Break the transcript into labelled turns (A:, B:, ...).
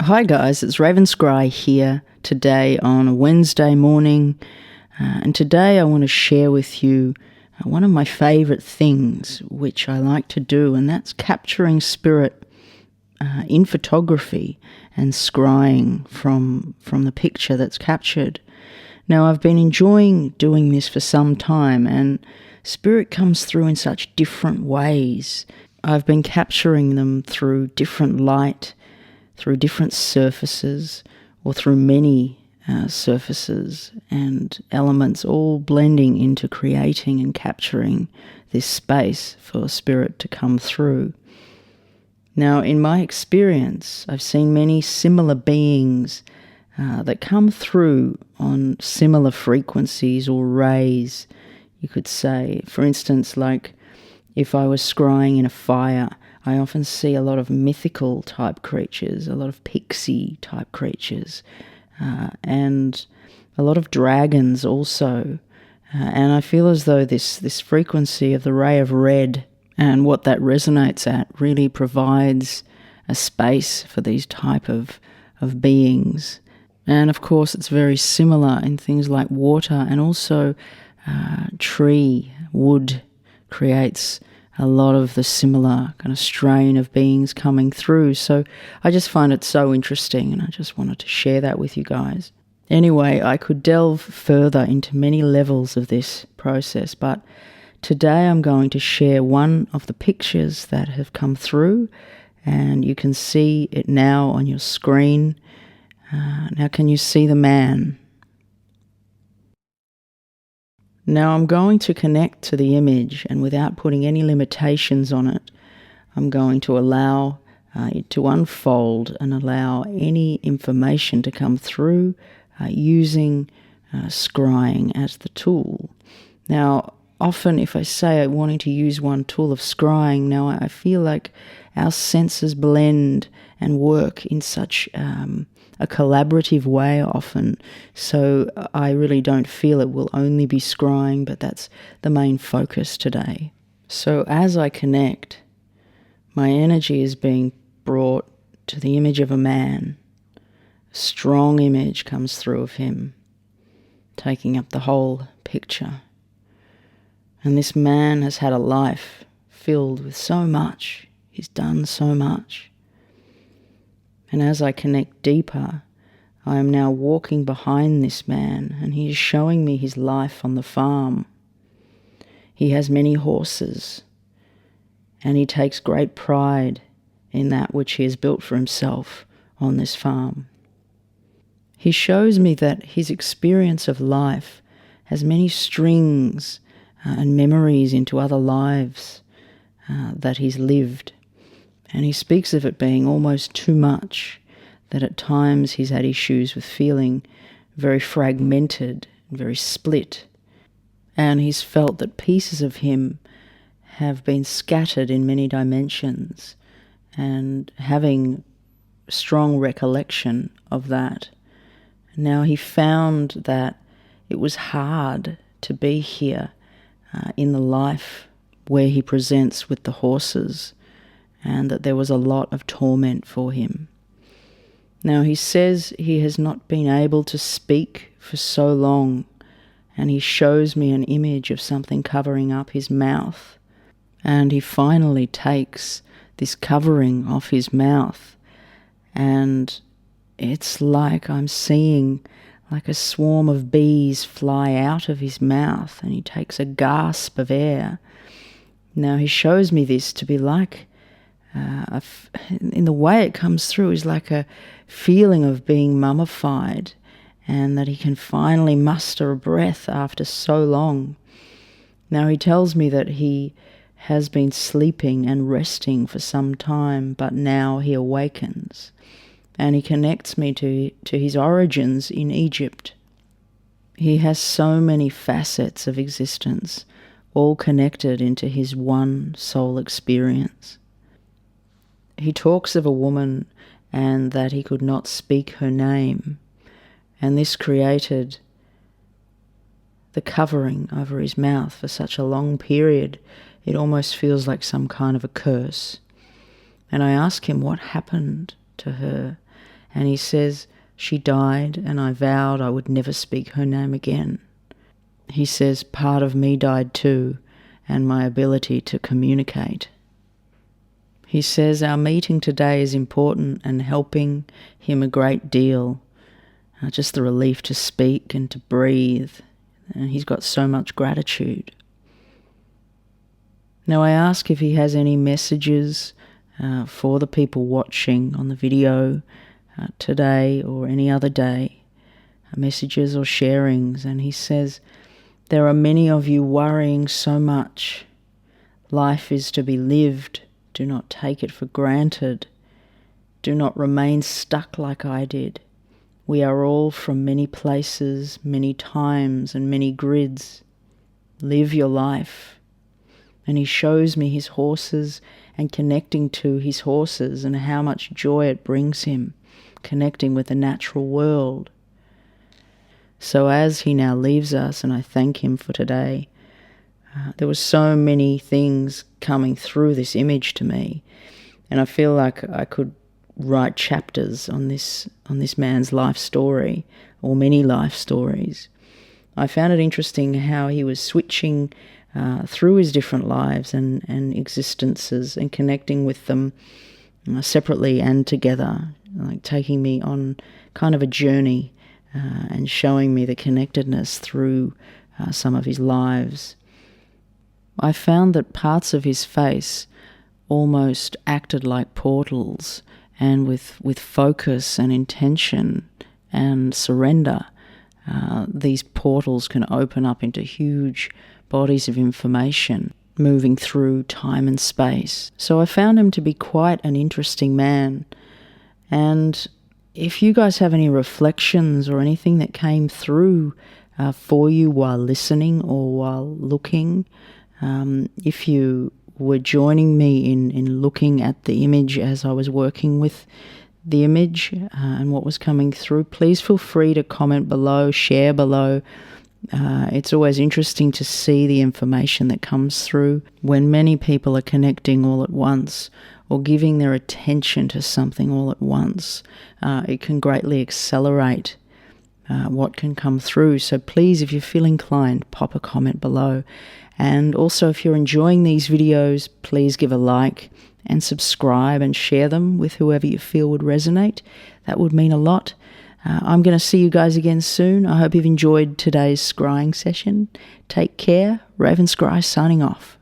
A: Hi guys, it's Raven Scry here today on a Wednesday morning, and today I want to share with you one of my favourite things which I like to do, and that's capturing spirit in photography and scrying from the picture that's captured. Now, I've been enjoying doing this for some time, and spirit comes through in such different ways. I've been capturing them through different light, through different surfaces, or through many surfaces and elements, all blending into creating and capturing this space for spirit to come through. Now, in my experience, I've seen many similar beings that come through on similar frequencies or rays, you could say. For instance, like if I was scrying in a fire, I often see a lot of mythical type creatures, a lot of pixie type creatures, and a lot of dragons also. And I feel as though this frequency of the ray of red and what that resonates at really provides a space for these type of beings. And of course, it's very similar in things like water, and also tree, wood creates a lot of the similar kind of strain of beings coming through. So I just find it so interesting, and I just wanted to share that with you guys. Anyway, I could delve further into many levels of this process, but today I'm going to share one of the pictures that have come through, and you can see it now on your screen. Now, can you see the man? Now I'm going to connect to the image, and without putting any limitations on it, I'm going to allow it to unfold and allow any information to come through using scrying as the tool. Now, often if I say I'm wanting to use one tool of scrying, now I feel like our senses blend and work in such a collaborative way often, so I really don't feel it will only be scrying, but that's the main focus today. So as I connect, my energy is being brought to the image of a man. A strong image comes through of him, taking up the whole picture. And this man has had a life filled with so much. He's done so much. And as I connect deeper, I am now walking behind this man, and he is showing me his life on the farm. He has many horses, and he takes great pride in that which he has built for himself on this farm. He shows me that his experience of life has many strings and memories into other lives that he's lived. And he speaks of it being almost too much, that at times he's had issues with feeling very fragmented, very split. And he's felt that pieces of him have been scattered in many dimensions, and having strong recollection of that. Now he found that it was hard to be here in the life where he presents with the horses, and that there was a lot of torment for him. Now he says he has not been able to speak for so long, and he shows me an image of something covering up his mouth, and he finally takes this covering off his mouth, and it's like I'm seeing like a swarm of bees fly out of his mouth, and he takes a gasp of air. Now he shows me this to be like in the way it comes through is like a feeling of being mummified, and that he can finally muster a breath after so long. Now he tells me that he has been sleeping and resting for some time, but now he awakens, and he connects me to his origins in Egypt. He has so many facets of existence, all connected into his one soul experience. He talks of a woman and that he could not speak her name, and this created the covering over his mouth for such a long period. It almost feels like some kind of a curse. And I ask him what happened to her, And he says, "She died, and I vowed I would never speak her name again." He says, "Part of me died too, and my ability to communicate." He says, "Our meeting today is important and helping him a great deal. Just the relief to speak and to breathe. And he's got so much gratitude." Now I ask if he has any messages for the people watching on the video today or any other day, messages or sharings. And he says, "There are many of you worrying so much. Life is to be lived. Do not take it for granted. Do not remain stuck like I did. We are all from many places, many times, and many grids. Live your life." And he shows me his horses and connecting to his horses and how much joy it brings him, connecting with the natural world. So as he now leaves us, and I thank him for today, there were so many things coming through this image to me, and I feel like I could write chapters on this man's life story, or many life stories. I found it interesting how he was switching through his different lives and existences and connecting with them separately and together, like taking me on kind of a journey and showing me the connectedness through some of his lives. I found that parts of his face almost acted like portals, and with focus and intention and surrender, these portals can open up into huge bodies of information moving through time and space. So I found him to be quite an interesting man. And if you guys have any reflections or anything that came through for you while listening or while looking, if you were joining me in looking at the image as I was working with the image and what was coming through, please feel free to comment below, share below. It's always interesting to see the information that comes through when many people are connecting all at once or giving their attention to something all at once. It can greatly accelerate what can come through. So please, if you feel inclined, pop a comment below. And also, if you're enjoying these videos, please give a like and subscribe and share them with whoever you feel would resonate. That would mean a lot. I'm going to see you guys again soon. I hope you've enjoyed today's scrying session. Take care. Raven Scry signing off.